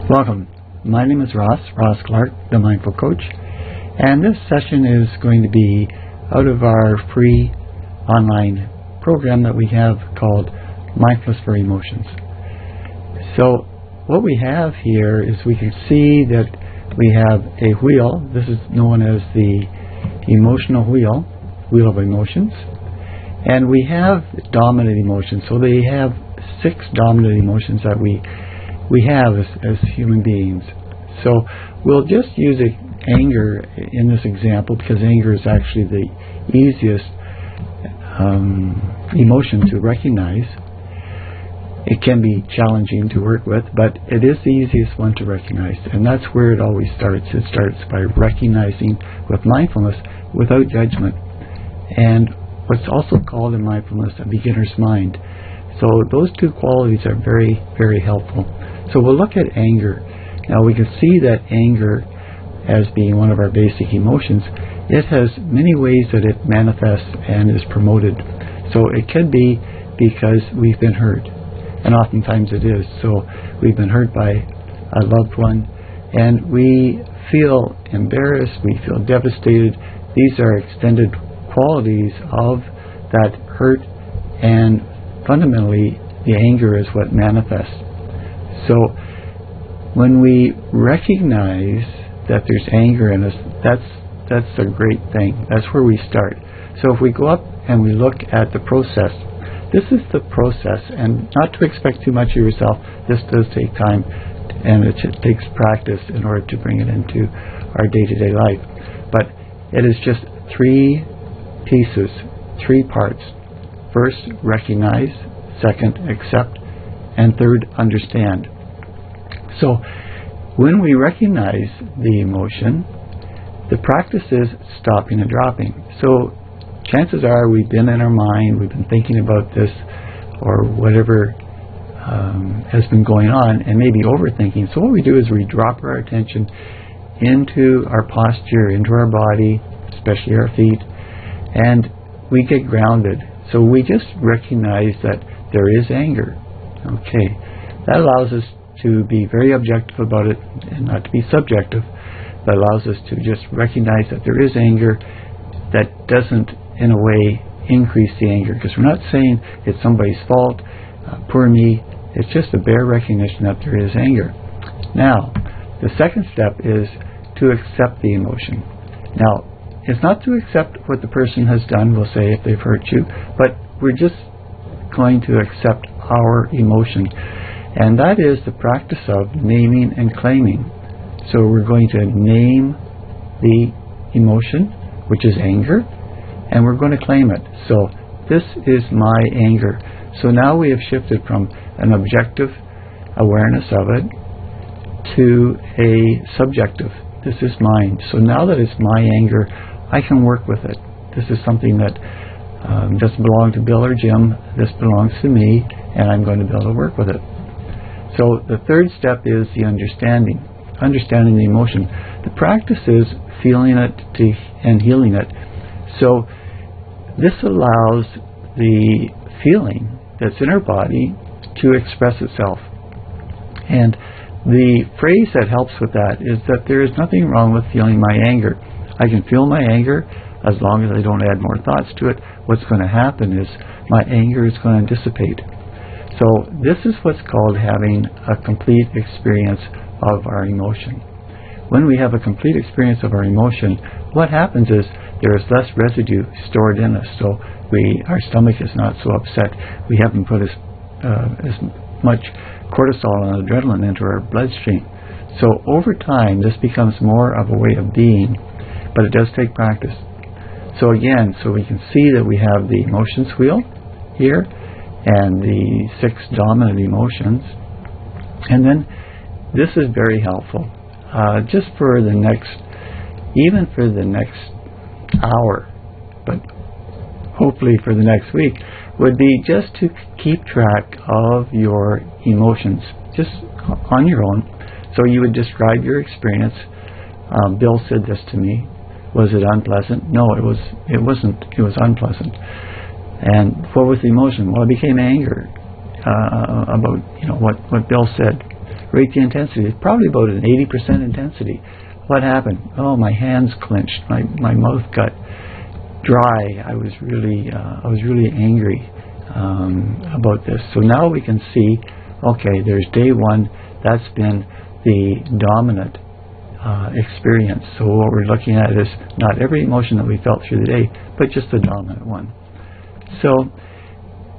Welcome. My name is Ross Clark, the Mindful Coach, and this session is going to be out of our free online program that we have called Mindless for Emotions. So what we have here is we can see that we have a wheel. This is known as the emotional wheel of emotions, and we have dominant emotions. So they have 6 dominant emotions that we have as human beings. So we'll just use anger in this example because anger is actually the easiest emotion to recognize. It can be challenging to work with, but it is the easiest one to recognize, and that's where it always starts. It starts by recognizing with mindfulness without judgment, and what's also called in mindfulness a beginner's mind. So those 2 qualities are very, very helpful. So we'll look at anger. Now we can see that anger, as being one of our basic emotions, it has many ways that it manifests and is promoted. So it could be because we've been hurt, and oftentimes it is. So we've been hurt by a loved one, and we feel embarrassed, we feel devastated. These are extended qualities of that hurt, and fundamentally the anger is what manifests. So when we recognize that there's anger in us, that's a great thing. That's where we start. So if we go up and we look at the process, this is the process, and not to expect too much of yourself. This does take time, and it takes practice in order to bring it into our day-to-day life. But it is just 3 pieces, 3 parts. First, recognize. Second, accept. And third, understand. So when we recognize the emotion, the practice is stopping and dropping. So chances are we've been in our mind, we've been thinking about this or whatever has been going on, and maybe overthinking. So what we do is we drop our attention into our posture, into our body, especially our feet, and we get grounded. So we just recognize that there is anger. Okay, that allows us to be very objective about it and not to be subjective. That allows us to just recognize that there is anger. That doesn't, in a way, increase the anger, because we're not saying it's somebody's fault, poor me. It's just a bare recognition that there is anger. Now, the second step is to accept the emotion. Now, it's not to accept what the person has done, we'll say, if they've hurt you, but we're just going to accept our emotion. And that is the practice of naming and claiming. So we're going to name the emotion, which is anger, and we're going to claim it. So this is my anger. So now we have shifted from an objective awareness of it to a subjective. This is mine. So now that it's my anger, I can work with it. This is something that doesn't belong to Bill or Jim. This belongs to me, and I'm going to be able to work with it. So the third step is the understanding the emotion. The practice is feeling it and healing it. So this allows the feeling that's in our body to express itself. And the phrase that helps with that is that there is nothing wrong with feeling my anger. I can feel my anger as long as I don't add more thoughts to it. What's going to happen is my anger is going to dissipate. So this is what's called having a complete experience of our emotion. When we have a complete experience of our emotion, what happens is there is less residue stored in us. So our stomach is not so upset. We haven't put as much cortisol and adrenaline into our bloodstream. So over time, this becomes more of a way of being, but it does take practice. So again, so we can see that we have the emotions wheel here, and the 6 dominant emotions. And then this is very helpful. Just for the next hour, but hopefully for the next week, would be just to keep track of your emotions, just on your own. So you would describe your experience. Bill said this to me. Was it unpleasant? No, it wasn't. It was unpleasant. And what was the emotion? Well, it became anger about what Bill said. rate the intensity. It's probably about an 80% intensity. What happened? Oh, my hands clenched. My mouth got dry. I was really angry about this. So now we can see, okay, there's day one. That's been the dominant experience. So what we're looking at is not every emotion that we felt through the day, but just the dominant one. So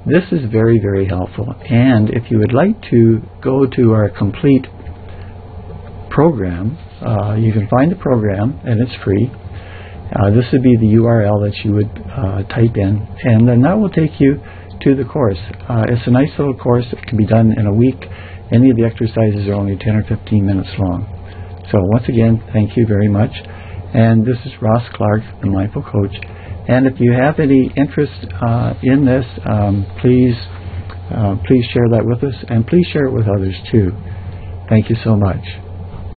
this is very, very helpful. And if you would like to go to our complete program, you can find the program, and it's free. This would be the URL that you would type in, and then that will take you to the course. It's a nice little course. It can be done in a week. Any of the exercises are only 10 or 15 minutes long. So once again, thank you very much. And this is Ross Clark, the Mindful Coach. And if you have any interest in this, please share that with us, and please share it with others too. Thank you so much.